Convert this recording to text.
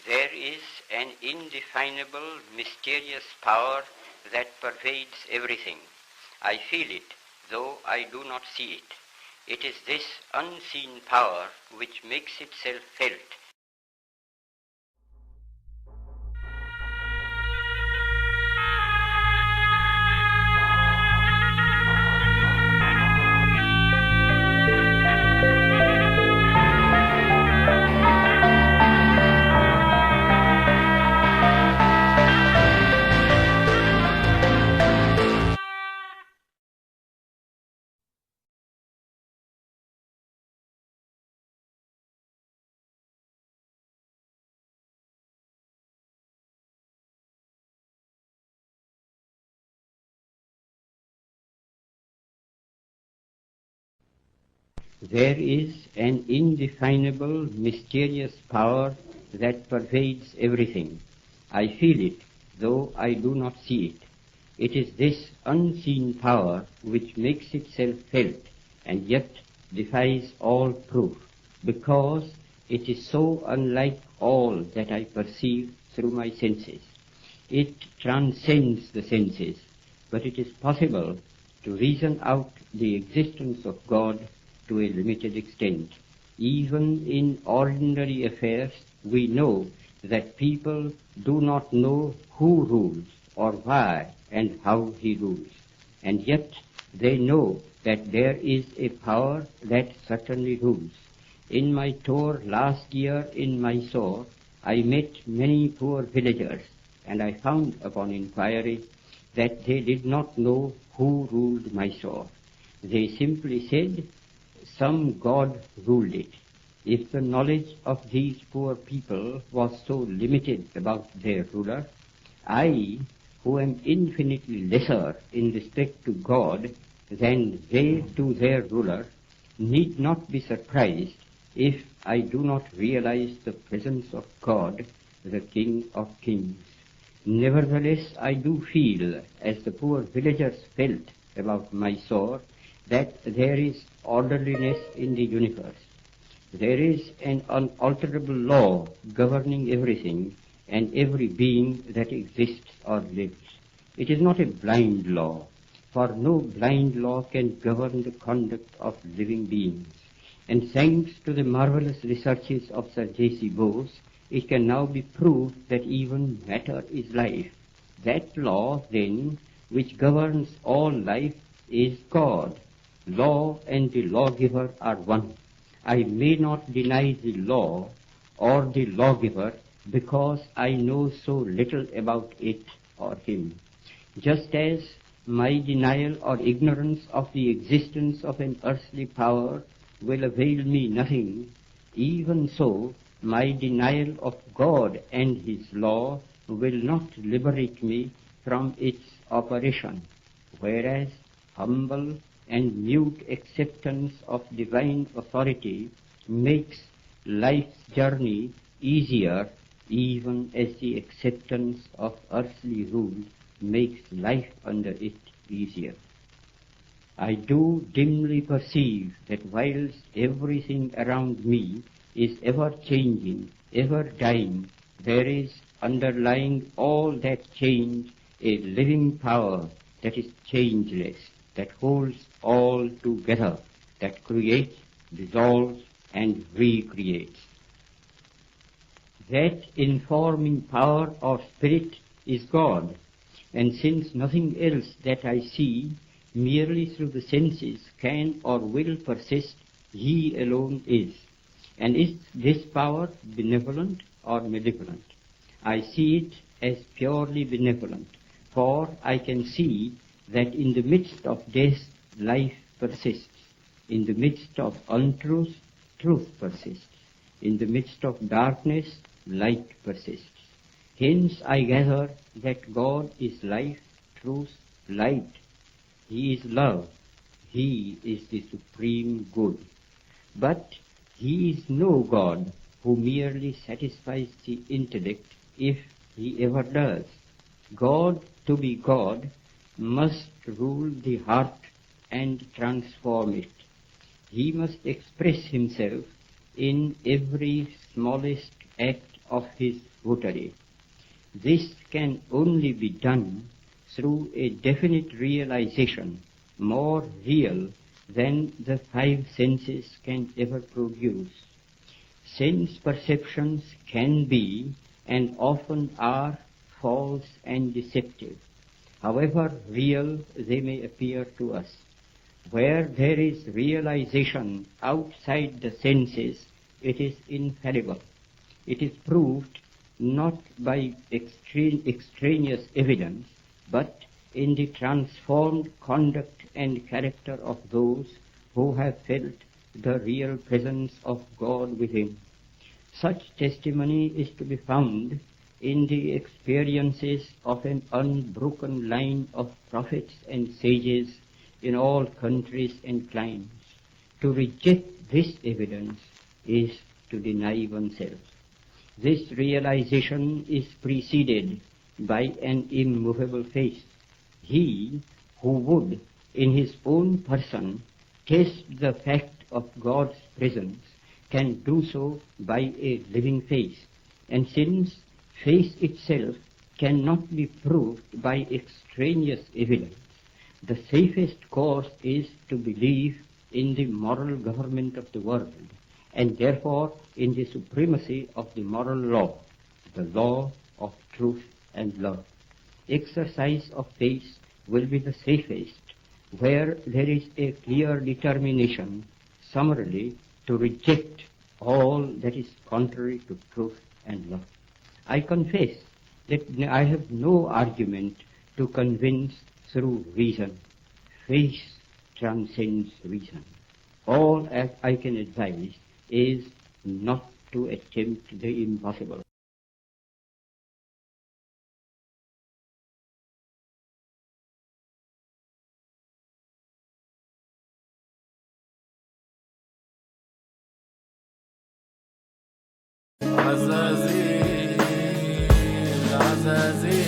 There is an indefinable, mysterious power that pervades everything. I feel it, though I do not see it. It is this unseen power which makes itself felt. There is an indefinable, mysterious power that pervades everything. I feel it, though I do not see it. It is this unseen power which makes itself felt and yet defies all proof, because it is so unlike all that I perceive through my senses. It transcends the senses, but it is possible to reason out the existence of God to a limited extent. Even in ordinary affairs, we know that people do not know who rules or why and how he rules. And yet they know that there is a power that certainly rules. In my tour last year in Mysore, I met many poor villagers, and I found upon inquiry that they did not know who ruled Mysore. They simply said, some god ruled it. If the knowledge of these poor people was so limited about their ruler, I, who am infinitely lesser in respect to God than they to their ruler, need not be surprised if I do not realize the presence of God, the King of Kings. Nevertheless, I do feel, as the poor villagers felt about Mysore, that there is orderliness in the universe. There is an unalterable law governing everything and every being that exists or lives. It is not a blind law, for no blind law can govern the conduct of living beings. And thanks to the marvelous researches of Sir J.C. Bose, it can now be proved that even matter is life. That law, then, which governs all life is God. Law and the lawgiver are one. I may not deny the law or the lawgiver because I know so little about it or him. Just as my denial or ignorance of the existence of an earthly power will avail me nothing, even so my denial of God and his law will not liberate me from its operation, whereas humble and mute acceptance of divine authority makes life's journey easier, even as the acceptance of earthly rule makes life under it easier. I do dimly perceive that whilst everything around me is ever changing, ever dying, there is underlying all that change a living power that is changeless, that holds all together, that creates, dissolves, and recreates. That informing power or spirit is God, and since nothing else that I see merely through the senses can or will persist, he alone is. And is this power benevolent or malevolent? I see it as purely benevolent, for I can see that in the midst of death, life persists. In the midst of untruth, truth persists. In the midst of darkness, light persists. Hence I gather that God is life, truth, light. He is love. He is the supreme good. But he is no God who merely satisfies the intellect, if he ever does. God, to be God, must rule the heart and transform it. He must express himself in every smallest act of his votary. This can only be done through a definite realization, more real than the five senses can ever produce. Sense perceptions can be, and often are, false and deceptive, however real they may appear to us. Where there is realization outside the senses, it is infallible. It is proved not by extraneous evidence, but in the transformed conduct and character of those who have felt the real presence of God within. Such testimony is to be found in the experiences of an unbroken line of prophets and sages in all countries and climes. To reject this evidence is to deny oneself. This realization is preceded by an immovable faith. He who would, in his own person, test the fact of God's presence can do so by a living faith. And since faith itself cannot be proved by extraneous evidence, the safest course is to believe in the moral government of the world, and therefore in the supremacy of the moral law, the law of truth and love. Exercise of faith will be the safest where there is a clear determination, summarily, to reject all that is contrary to truth and love. I confess that I have no argument to convince through reason. Faith transcends reason. All I can advise is not to attempt the impossible. عزازي